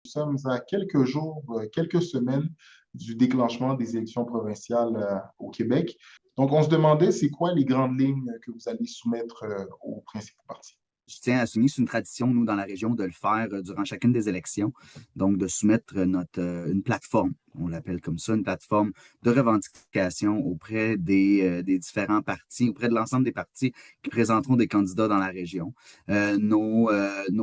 Nous sommes à quelques jours, quelques semaines du déclenchement des élections provinciales au Québec. Donc, on se demandait, c'est quoi les grandes lignes que vous allez soumettre aux principaux partis? Je tiens à souligner, c'est une tradition, nous, dans la région, de le faire durant chacune des élections. Donc, de soumettre une plateforme, on l'appelle comme ça, une plateforme de revendication auprès des différents partis, auprès de l'ensemble des partis qui présenteront des candidats dans la région. Nos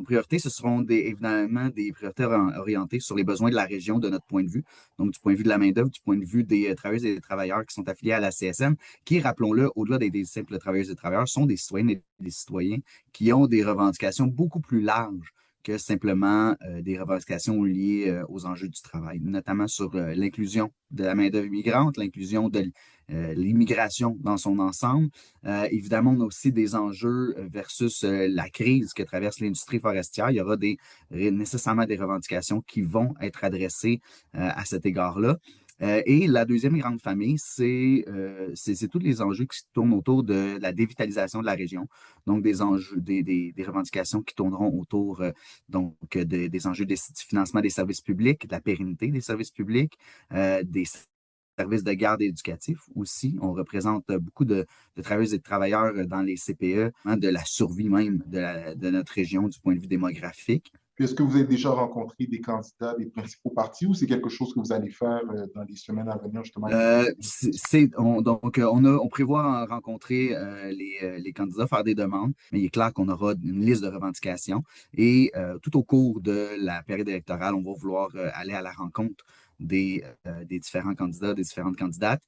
priorités, ce seront évidemment des priorités orientées sur les besoins de la région de notre point de vue. Donc, du point de vue de la main-d'œuvre, du point de vue des travailleuses et des travailleurs qui sont affiliés à la CSN, qui, rappelons-le, au-delà des simples travailleuses et travailleurs, sont des citoyennes et des citoyens qui ont des revendications beaucoup plus larges que simplement des revendications liées aux enjeux du travail, notamment sur l'inclusion de la main-d'œuvre migrante, l'inclusion de l'immigration dans son ensemble. Évidemment, on a aussi des enjeux versus la crise que traverse l'industrie forestière. Il y aura nécessairement des revendications qui vont être adressées à cet égard-là. Et la deuxième grande famille, c'est tous les enjeux qui tournent autour de la dévitalisation de la région. Donc, des enjeux, des revendications qui tourneront autour des enjeux de financement des services publics, de la pérennité des services publics, des services de garde éducatifs aussi. On représente beaucoup de travailleuses et de travailleurs dans les CPE, hein, de la survie même de notre région du point de vue démographique. Puis, est-ce que vous avez déjà rencontré des candidats des principaux partis ou c'est quelque chose que vous allez faire dans les semaines à venir, justement, avec On prévoit rencontrer les candidats, faire des demandes, mais il est clair qu'on aura une liste de revendications et tout au cours de la période électorale, on va vouloir aller à la rencontre des différents candidats, des différentes candidates,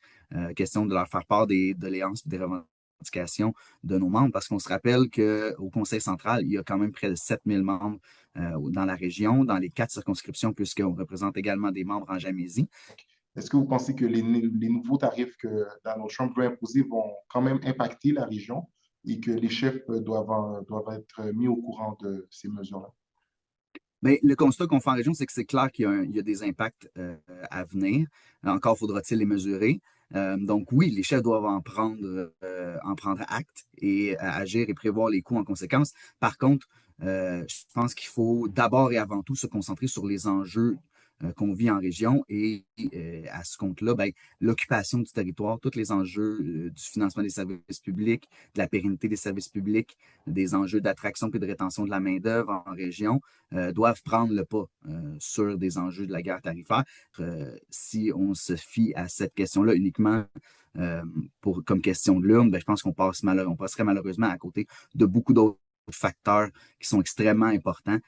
question de leur faire part des doléances, des revendications de nos membres, parce qu'on se rappelle qu'au Conseil central, il y a quand même près de 7000 membres dans la région, dans les 4 circonscriptions, puisqu'on représente également des membres en Jamésie. Est-ce que vous pensez que les nouveaux tarifs que Donald Trump veut imposer vont quand même impacter la région et que les chefs doivent être mis au courant de ces mesures-là? Mais le constat qu'on fait en région, c'est que c'est clair qu'il y a des impacts à venir. Encore faudra-t-il les mesurer. Donc oui, les chefs doivent en prendre acte et agir et prévoir les coûts en conséquence. Par contre, je pense qu'il faut d'abord et avant tout se concentrer sur les enjeux qu'on vit en région et à ce compte-là, ben, l'occupation du territoire, tous les enjeux du financement des services publics, de la pérennité des services publics, des enjeux d'attraction et de rétention de la main-d'œuvre en région doivent prendre le pas sur des enjeux de la guerre tarifaire. Si on se fie à cette question-là uniquement comme question de l'urne, ben, je pense on passerait malheureusement à côté de beaucoup d'autres facteurs qui sont extrêmement importants